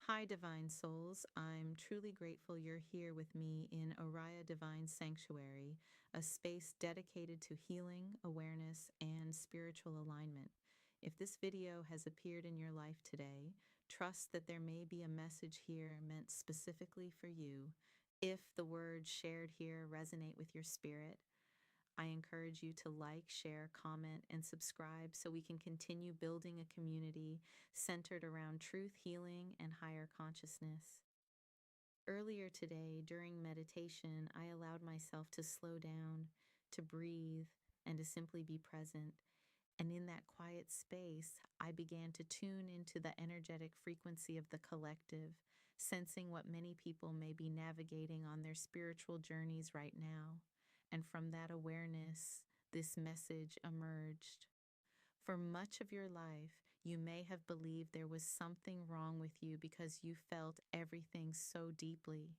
Hi, Divine Souls. I'm truly grateful you're here with me in Oriah Divine Sanctuary, a space dedicated to healing, awareness, and spiritual alignment. If this video has appeared in your life today, trust that there may be a message here meant specifically for you. If the words shared here resonate with your spirit, I encourage you to like, share, comment, and subscribe so we can continue building a community centered around truth, healing, and higher consciousness. Earlier today, during meditation, I allowed myself to slow down, to breathe, and to simply be present. And in that quiet space, I began to tune into the energetic frequency of the collective, sensing what many people may be navigating on their spiritual journeys right now. And from that awareness, this message emerged. For much of your life, you may have believed there was something wrong with you because you felt everything so deeply.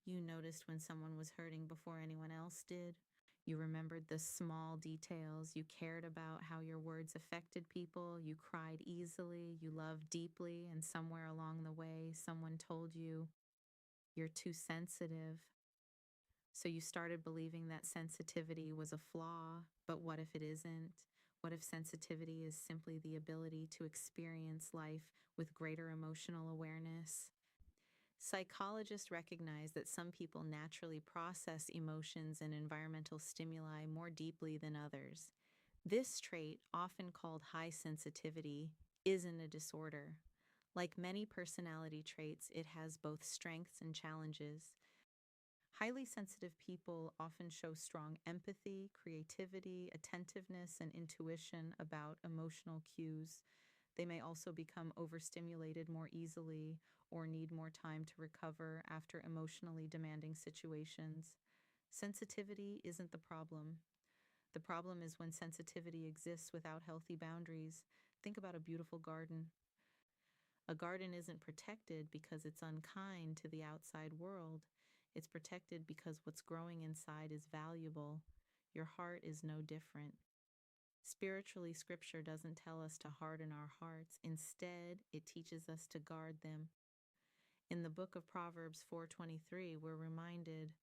You noticed when someone was hurting before anyone else did. You remembered the small details. You cared about how your words affected people. You cried easily. You loved deeply. And somewhere along the way, someone told you you're too sensitive. So you started believing that sensitivity was a flaw. But what if it isn't? What if sensitivity is simply the ability to experience life with greater emotional awareness? Psychologists recognize that some people naturally process emotions and environmental stimuli more deeply than others. This trait, often called high sensitivity, isn't a disorder. Like many personality traits, it has both strengths and challenges. Highly sensitive people often show strong empathy, creativity, attentiveness, and intuition about emotional cues. They may also become overstimulated more easily or need more time to recover after emotionally demanding situations. Sensitivity isn't the problem. The problem is when sensitivity exists without healthy boundaries. Think about a beautiful garden. A garden isn't protected because it's unkind to the outside world. It's protected because what's growing inside is valuable. Your heart is no different. Spiritually, Scripture doesn't tell us to harden our hearts. Instead, it teaches us to guard them. In the book of Proverbs 4:23, we're reminded,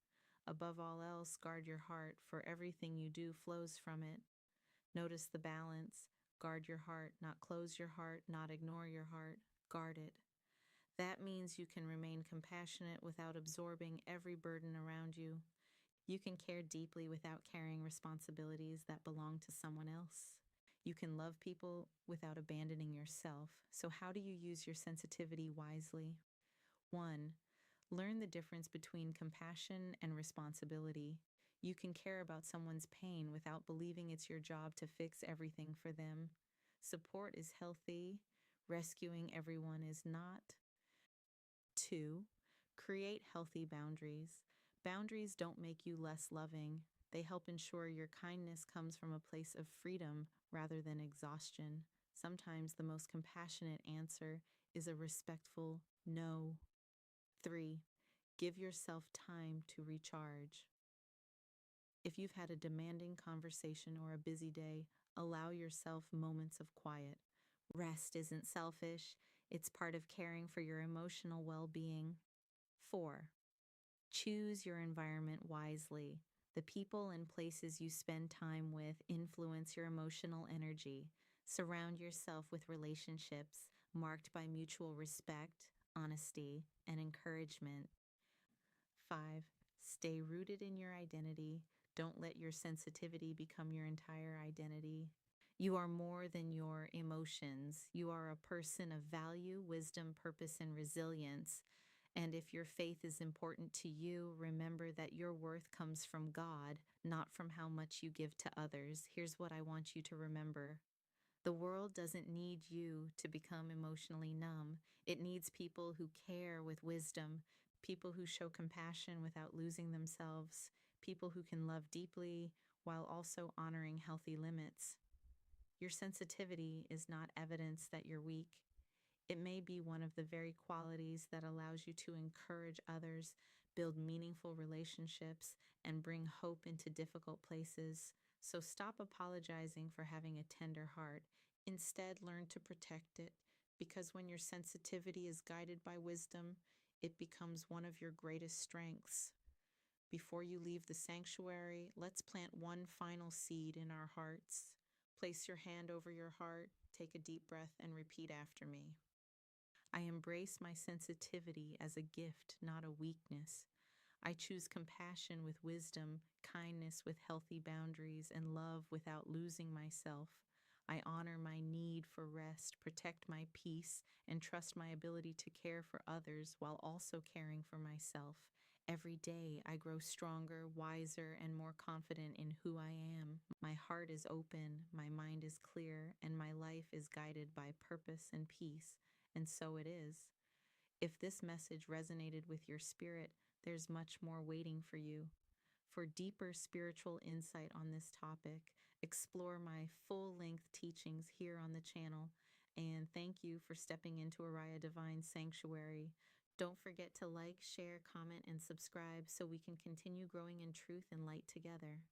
above all else, guard your heart, for everything you do flows from it. Notice the balance. Guard your heart, not close your heart, not ignore your heart. Guard it. That means you can remain compassionate without absorbing every burden around you. You can care deeply without carrying responsibilities that belong to someone else. You can love people without abandoning yourself. So, how do you use your sensitivity wisely? 1. Learn the difference between compassion and responsibility. You can care about someone's pain without believing it's your job to fix everything for them. Support is healthy, rescuing everyone is not. 2. Create healthy boundaries. Boundaries don't make you less loving. They help ensure your kindness comes from a place of freedom rather than exhaustion. Sometimes the most compassionate answer is a respectful no. 3. Give yourself time to recharge. If you've had a demanding conversation or a busy day, allow yourself moments of quiet. Rest isn't selfish, it's part of caring for your emotional well being. 4. Choose your environment wisely. The people and places you spend time with influence your emotional energy. Surround yourself with relationships marked by mutual respect, honesty, and encouragement. 5. Stay rooted in your identity. Don't let your sensitivity become your entire identity. You are more than your emotions. You are a person of value, wisdom, purpose, and resilience. And if your faith is important to you, remember that your worth comes from God, not from how much you give to others. Here's what I want you to remember. The world doesn't need you to become emotionally numb. It needs people who care with wisdom, people who show compassion without losing themselves, people who can love deeply while also honoring healthy limits. Your sensitivity is not evidence that you're weak. It may be one of the very qualities that allows you to encourage others, build meaningful relationships, and bring hope into difficult places. So stop apologizing for having a tender heart. Instead, learn to protect it. Because when your sensitivity is guided by wisdom, it becomes one of your greatest strengths. Before you leave the sanctuary, let's plant one final seed in our hearts. Place your hand over your heart, take a deep breath, and repeat after me. I embrace my sensitivity as a gift, not a weakness. I choose compassion with wisdom, kindness with healthy boundaries, and love without losing myself. I honor my need for rest, protect my peace, and trust my ability to care for others while also caring for myself. Every day, I grow stronger, wiser, and more confident in who I am. My heart is open, my mind is clear, and my life is guided by purpose and peace. And so it is. If this message resonated with your spirit, there's much more waiting for you. For deeper spiritual insight on this topic, explore my full length teachings here on the channel. And thank you for stepping into Oriah Divine Sanctuary. Don't forget to like, share, comment, and subscribe so we can continue growing in truth and light together.